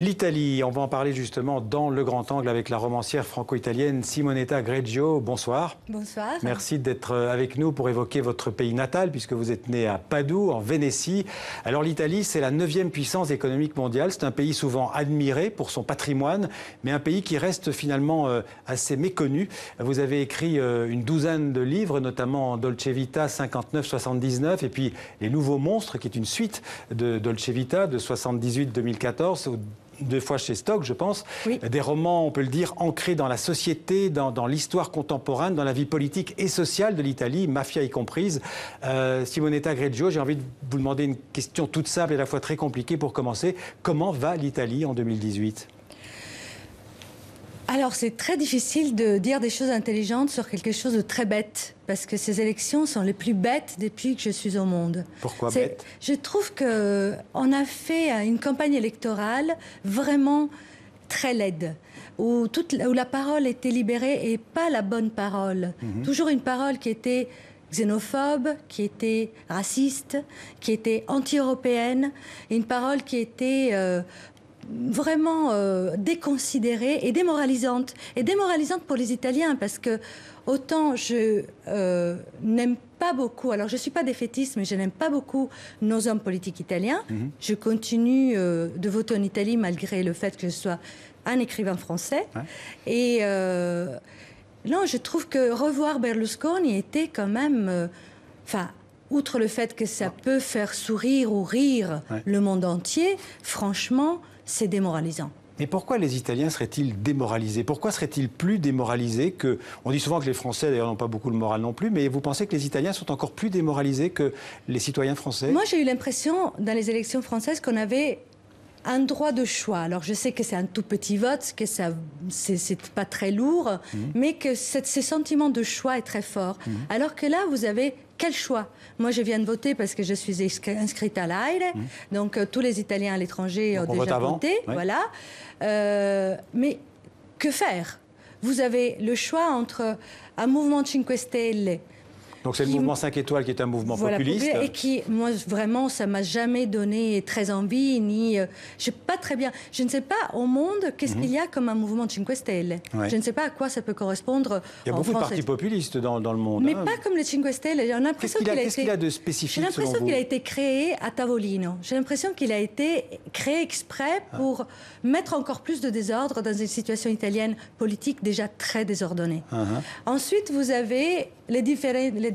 L'Italie, on va en parler justement dans le grand angle avec la romancière franco-italienne Simonetta Greggio. Bonsoir. Bonsoir. Merci d'être avec nous pour évoquer votre pays natal puisque vous êtes né à Padoue, en Vénétie. Alors l'Italie, c'est la 9e puissance économique mondiale. C'est un pays souvent admiré pour son patrimoine, mais un pays qui reste finalement assez méconnu. Vous avez écrit une douzaine de livres, notamment Dolce Vita 59-79 et puis Les Nouveaux Monstres, qui est une suite de Dolce Vita de 78-2014. 2 fois chez Stock, je pense. Oui. Des romans, on peut le dire, ancrés dans la société, dans l'histoire contemporaine, dans la vie politique et sociale de l'Italie, mafia y comprise. Simonetta Greggio, j'ai envie de vous demander une question toute simple et à la fois très compliquée pour commencer. Comment va l'Italie en 2018 ? Alors, c'est très difficile de dire des choses intelligentes sur quelque chose de très bête, parce que ces élections sont les plus bêtes depuis que je suis au monde. Pourquoi bête ? Je trouve qu'on a fait une campagne électorale vraiment très laide, où la parole était libérée et pas la bonne parole. Toujours une parole qui était xénophobe, qui était raciste, qui était anti-européenne, une parole qui était vraiment déconsidérée et démoralisante. Et démoralisante pour les Italiens, parce que autant je n'aime pas beaucoup, alors je ne suis pas défaitiste, mais je n'aime pas beaucoup nos hommes politiques italiens. Je continue de voter en Italie malgré le fait que je sois un écrivain français. Ouais. Et non, je trouve que revoir Berlusconi était quand même... outre le fait que ça peut faire sourire ou rire le monde entier, franchement, c'est démoralisant. Mais pourquoi les Italiens seraient-ils démoralisés ? Pourquoi seraient-ils plus démoralisés que... On dit souvent que les Français, d'ailleurs, n'ont pas beaucoup le moral non plus, mais vous pensez que les Italiens sont encore plus démoralisés que les citoyens français ? Moi, j'ai eu l'impression, dans les élections françaises, qu'on avait un droit de choix. Alors, je sais que c'est un tout petit vote, que c'est pas très lourd, mais que ce sentiment de choix est très fort. Alors que là, vous avez quel choix ? Moi, je viens de voter parce que je suis inscrite à l'AIRE, donc tous les Italiens à l'étranger ont déjà voté. Oui. Voilà. Mais que faire ? Vous avez le choix entre un mouvement 5 Stelle... Donc c'est le mouvement 5 étoiles qui est un mouvement populiste. Et qui, moi, vraiment, ça ne m'a jamais donné très envie, ni... je sais pas très bien. Je ne sais pas, au monde, qu'est-ce qu'il y a comme un mouvement 5 Stelle. Je ne sais pas à quoi ça peut correspondre. Il y a beaucoup de partis populistes dans le monde. Mais pas comme les 5 Stelle. J'ai l'impression qu'est-ce qu'il a de spécifique, j'ai l'impression qu'il a été créé à Tavolino. J'ai l'impression qu'il a été créé exprès pour mettre encore plus de désordre dans une situation italienne politique déjà très désordonnée. Ensuite, vous avez les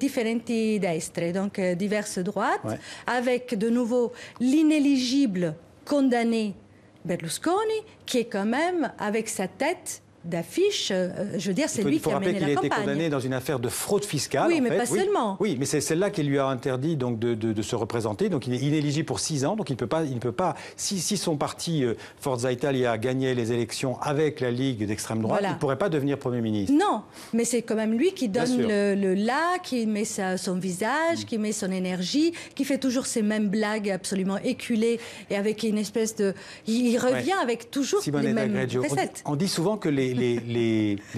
differenti destre, donc diverses droites, avec de nouveau l'inéligible condamné Berlusconi, qui est quand même, avec sa tête d'affiche, je veux dire, c'est lui qui a mené la campagne. Il faut rappeler qu'il a été condamné dans une affaire de fraude fiscale. Oui, mais pas seulement. Oui, mais c'est celle-là qui lui a interdit donc, de se représenter. Donc il est inéligible pour 6 ans. Donc il ne peut pas si son parti Forza Italia gagnait les élections avec la Ligue d'extrême droite, il ne pourrait pas devenir Premier ministre. Non, mais c'est quand même lui qui donne le là, qui met son visage, qui met son énergie, qui fait toujours ces mêmes blagues absolument éculées et avec une espèce de... Il revient avec toujours les mêmes recettes. On dit souvent que les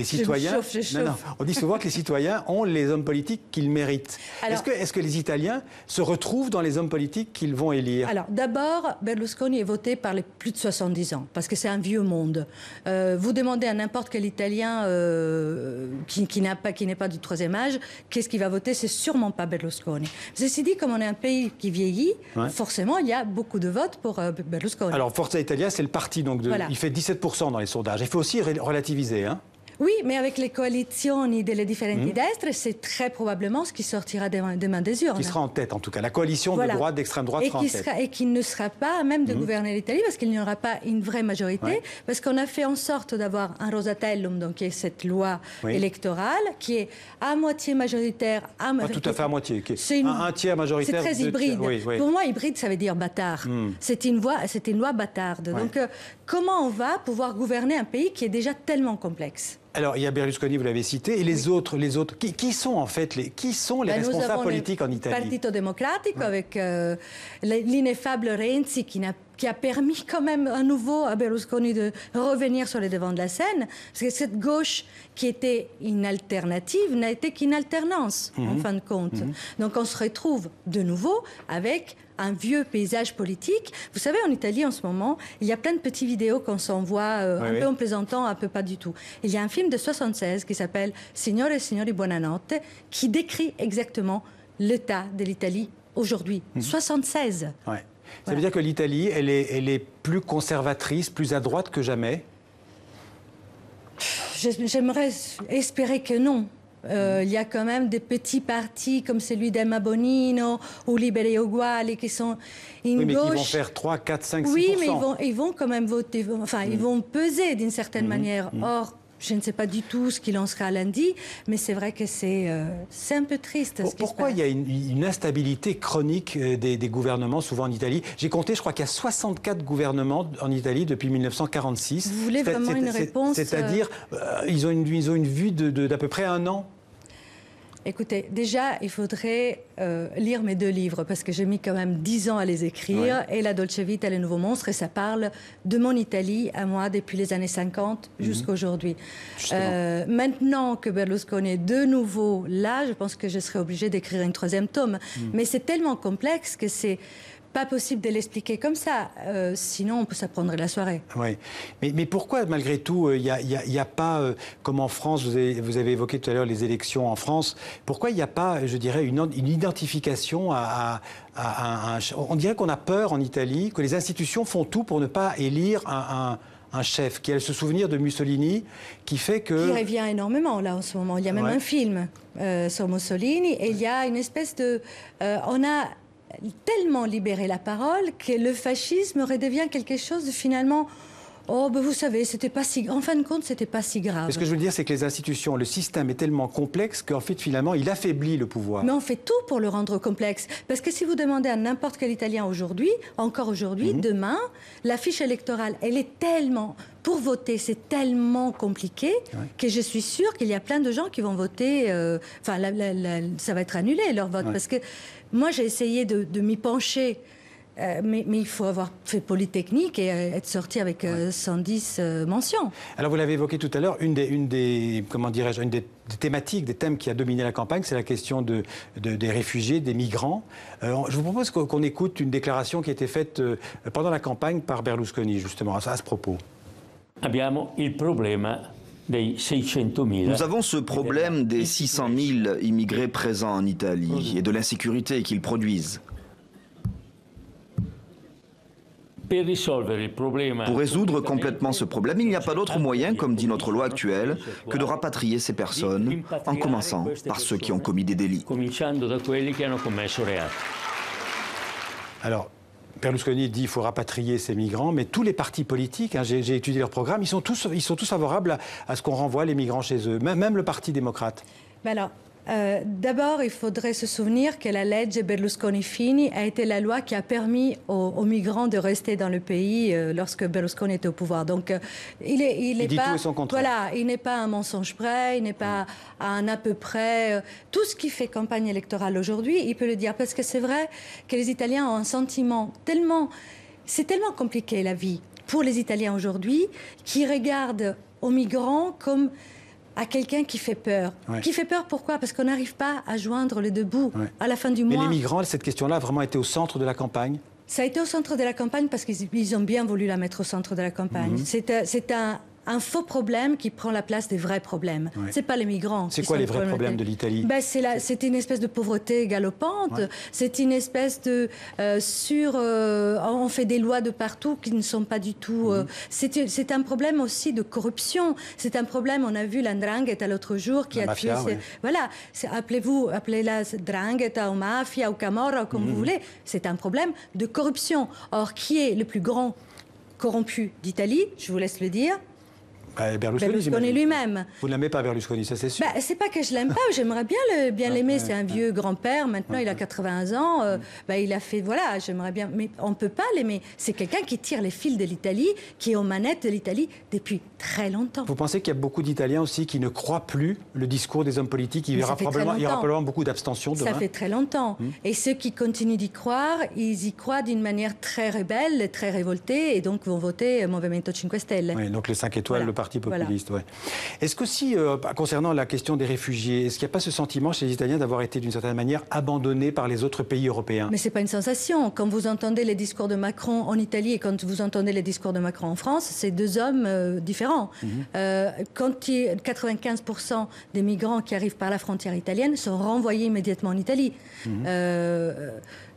citoyens... Je chauffe. On dit souvent que les citoyens ont les hommes politiques qu'ils méritent. Est-ce que les Italiens se retrouvent dans les hommes politiques qu'ils vont élire ? Alors, d'abord, Berlusconi est voté par les plus de 70 ans, parce que c'est un vieux monde. Vous demandez à n'importe quel Italien qui n'est pas du troisième âge, qu'est-ce qu'il va voter ? C'est sûrement pas Berlusconi. Ceci dit, comme on est un pays qui vieillit, forcément, il y a beaucoup de votes pour Berlusconi. Alors, Forza Italia, c'est le parti, donc il fait 17% dans les sondages. Il faut aussi relativiser. Oui, mais avec les coalitions des différentes destres, c'est très probablement ce qui sortira des mains des urnes. Qui sera en tête, en tout cas. La coalition de droite, d'extrême droite sera en tête. Et qui ne sera pas à même de gouverner l'Italie, parce qu'il n'y aura pas une vraie majorité, parce qu'on a fait en sorte d'avoir un Rosatellum, donc qui est cette loi électorale, qui est à moitié majoritaire. Pas tout à fait à moitié. C'est un tiers majoritaire. C'est très hybride. Pour moi, hybride, ça veut dire bâtard. C'est une loi bâtarde. Donc, comment on va pouvoir gouverner un pays qui est déjà tellement complexe ? Alors, il y a Berlusconi, vous l'avez cité, et les autres, qui sont en fait les responsables politiques en Italie ? Partito Democratico avec l'ineffable Renzi qui n'a qui a permis quand même à nouveau à Berlusconi de revenir sur les devants de la scène, parce que cette gauche qui était une alternative n'a été qu'une alternance, en fin de compte. Donc on se retrouve de nouveau avec un vieux paysage politique. Vous savez, en Italie, en ce moment, il y a plein de petites vidéos qu'on s'envoie un peu en plaisantant, un peu pas du tout. Il y a un film de 76 qui s'appelle « Signore e signori buonanotte » qui décrit exactement l'état de l'Italie aujourd'hui. 76. Ouais. Ça veut dire que l'Italie, elle est plus conservatrice, plus à droite que jamais? J'aimerais espérer que non. Il y a quand même des petits partis comme celui d'Emma Bonino ou Liberi e Uguali qui sont une gauche... Oui, mais qui vont faire 3, 4, 5, 6%. Oui, mais ils vont quand même voter, enfin, ils vont peser d'une certaine manière. Or, je ne sais pas du tout ce qu'il en sera lundi, mais c'est vrai que c'est un peu triste. Pourquoi il y a une instabilité chronique des gouvernements, souvent en Italie? J'ai compté, je crois qu'il y a 64 gouvernements en Italie depuis 1946. Vous voulez vraiment une réponse? C'est-à-dire, ils ont une vue d'à peu près un an. Écoutez, déjà, il faudrait lire mes 2 livres, parce que j'ai mis quand même 10 ans à les écrire, et La Dolce Vita et Le Nouveau Monstre, et ça parle de mon Italie à moi depuis les années 50 jusqu'à aujourd'hui. Maintenant que Berlusconi est de nouveau là, je pense que je serai obligée d'écrire un 3e tome. Mais c'est tellement complexe que c'est pas possible de l'expliquer comme ça, sinon on peut s'apprendre la soirée. Oui, mais pourquoi malgré tout il n'y a pas, comme en France, vous avez évoqué tout à l'heure les élections en France, pourquoi il n'y a pas, je dirais, une identification on dirait qu'on a peur en Italie, que les institutions font tout pour ne pas élire un chef, qui a ce souvenir de Mussolini, qui fait que... Qui revient énormément là en ce moment, il y a même un film sur Mussolini, et il y a une espèce de... on a tellement libéré la parole que le fascisme redevient quelque chose de finalement... Oh, ben vous savez, c'était pas si... En fin de compte, c'était pas si grave. Ce que je veux dire, c'est que les institutions, le système est tellement complexe qu'en fait, finalement, il affaiblit le pouvoir. Mais on fait tout pour le rendre complexe. Parce que si vous demandez à n'importe quel Italien aujourd'hui, encore aujourd'hui, demain, la fiche électorale, elle est tellement... Pour voter, c'est tellement compliqué que je suis sûre qu'il y a plein de gens qui vont voter... Enfin, ça va être annulé, leur vote. Parce que moi, j'ai essayé de m'y pencher... mais il faut avoir fait Polytechnique et être sorti avec 110 mentions. Alors vous l'avez évoqué tout à l'heure, une des thématiques, des thèmes qui a dominé la campagne, c'est la question des réfugiés, des migrants. Je vous propose qu'on écoute une déclaration qui a été faite pendant la campagne par Berlusconi, justement, à ce propos. Abbiamo il problema dei 600.000. Nous avons ce problème des 600 000 immigrés présents en Italie et de l'insécurité qu'ils produisent. Pour résoudre complètement ce problème, il n'y a pas d'autre moyen, comme dit notre loi actuelle, que de rapatrier ces personnes, en commençant par ceux qui ont commis des délits. Alors, Berlusconi dit qu'il faut rapatrier ces migrants, mais tous les partis politiques, j'ai étudié leur programme, ils sont tous favorables à ce qu'on renvoie les migrants chez eux, même le Parti démocrate. Mais alors, d'abord, il faudrait se souvenir que la legge Berlusconi-Fini a été la loi qui a permis aux migrants de rester dans le pays lorsque Berlusconi était au pouvoir. Donc, il dit pas, tout et son contraire. Voilà, il n'est pas un mensonge près, il n'est pas un à peu près. Tout ce qui fait campagne électorale aujourd'hui, il peut le dire. Parce que c'est vrai que les Italiens ont un sentiment tellement... C'est tellement compliqué, la vie, pour les Italiens aujourd'hui, qui regardent aux migrants comme... à quelqu'un qui fait peur. Qui fait peur, pourquoi? Parce qu'on n'arrive pas à joindre les 2 bouts à la fin du mois. Mais les migrants, cette question-là a vraiment été au centre de la campagne? Ça a été au centre de la campagne parce qu'ils ont bien voulu la mettre au centre de la campagne. C'est un faux problème qui prend la place des vrais problèmes. C'est pas les migrants. C'est quoi les vrais problèmes de l'Italie? C'est une espèce de pauvreté galopante. C'est une espèce de on fait des lois de partout qui ne sont pas du tout... c'est un problème aussi de corruption. C'est un problème, on a vu l'Ndrangheta l'autre jour qui a tué... Voilà, appelez-la Ndrangheta ou Mafia ou Camorra, comme vous voulez. C'est un problème de corruption. Or, qui est le plus grand corrompu d'Italie? Je vous laisse le dire. Berlusconi lui-même. Vous ne l'aimez pas, Berlusconi, ça c'est sûr. C'est pas que je l'aime pas, j'aimerais bien l'aimer. C'est un vieux grand-père, maintenant il a 80 ans. Il a fait, voilà, j'aimerais bien. Mais on ne peut pas l'aimer. C'est quelqu'un qui tire les fils de l'Italie, qui est aux manettes de l'Italie depuis très longtemps. Vous pensez qu'il y a beaucoup d'Italiens aussi qui ne croient plus le discours des hommes politiques? Il y aura probablement beaucoup d'abstention demain. Ça fait très longtemps. Et ceux qui continuent d'y croire, ils y croient d'une manière très rebelle, très révoltée, et donc vont voter Movimento 5 Stelle. Oui, donc les 5 étoiles, le parti populiste. Ouais. Est-ce qu'aussi, concernant la question des réfugiés, est-ce qu'il n'y a pas ce sentiment chez les Italiens d'avoir été d'une certaine manière abandonnés par les autres pays européens? Mais ce n'est pas une sensation. Quand vous entendez les discours de Macron en Italie et quand vous entendez les discours de Macron en France, c'est deux hommes différents. Quand 95% des migrants qui arrivent par la frontière italienne sont renvoyés immédiatement en Italie.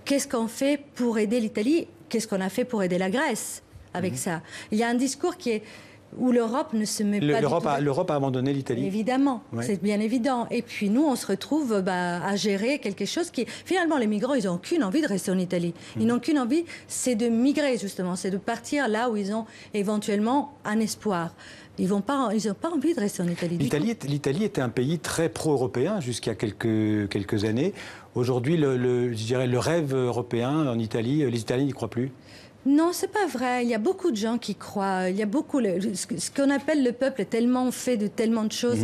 Qu'est-ce qu'on fait pour aider l'Italie? Qu'est-ce qu'on a fait pour aider la Grèce avec ça? Il y a un discours où l'Europe ne se met pas... L'Europe a abandonné l'Italie? Évidemment, c'est bien évident. Et puis nous, on se retrouve à gérer quelque chose qui... Finalement, les migrants, ils n'ont aucune envie de rester en Italie. Ils n'ont qu'une envie, c'est de migrer, justement. C'est de partir là où ils ont éventuellement un espoir. Ils n'ont pas envie de rester en Italie. L'Italie était un pays très pro-européen jusqu'à quelques années. Aujourd'hui, je dirais le rêve européen en Italie, les Italiens n'y croient plus? Non, c'est pas vrai. Il y a beaucoup de gens qui croient. Il y a beaucoup... Ce qu'on appelle le peuple est tellement fait de tellement de choses.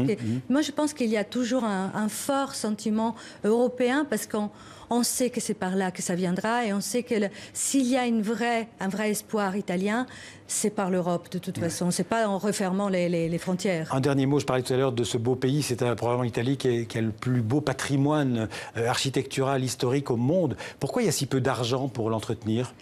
Moi, je pense qu'il y a toujours un fort sentiment européen parce qu'on sait que c'est par là que ça viendra et on sait que s'il y a un vrai espoir italien, c'est par l'Europe de toute façon. C'est pas en refermant les frontières. Un dernier mot, je parlais tout à l'heure de ce beau pays. C'est probablement l'Italie qui a le plus beau patrimoine architectural, historique au monde. Pourquoi il y a si peu d'argent pour l'entretenir?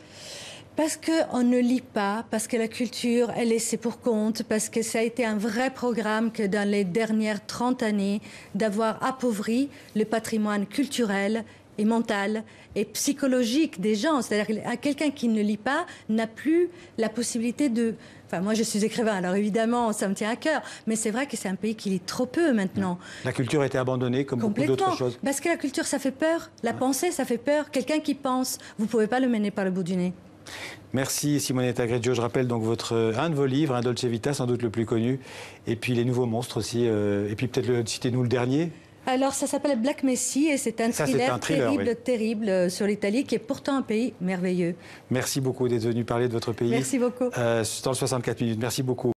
Parce qu'on ne lit pas, parce que la culture est laissée pour compte, parce que ça a été un vrai programme que dans les dernières 30 années, d'avoir appauvri le patrimoine culturel et mental et psychologique des gens. C'est-à-dire que quelqu'un qui ne lit pas n'a plus la possibilité de... Enfin, moi, je suis écrivain, alors évidemment, ça me tient à cœur. Mais c'est vrai que c'est un pays qui lit trop peu maintenant. La culture a été abandonnée comme beaucoup d'autres choses. Parce que la culture, ça fait peur. La pensée, ça fait peur. Quelqu'un qui pense, vous ne pouvez pas le mener par le bout du nez. Merci Simonetta Greggio. Je rappelle donc un de vos livres, Dolce Vita, sans doute le plus connu, et puis Les Nouveaux Monstres aussi, et puis peut-être citez-nous le dernier. Alors ça s'appelle Black Messi et c'est un thriller terrible sur l'Italie qui est pourtant un pays merveilleux. Merci beaucoup d'être venu parler de votre pays. Merci beaucoup. Dans le 64 minutes. Merci beaucoup.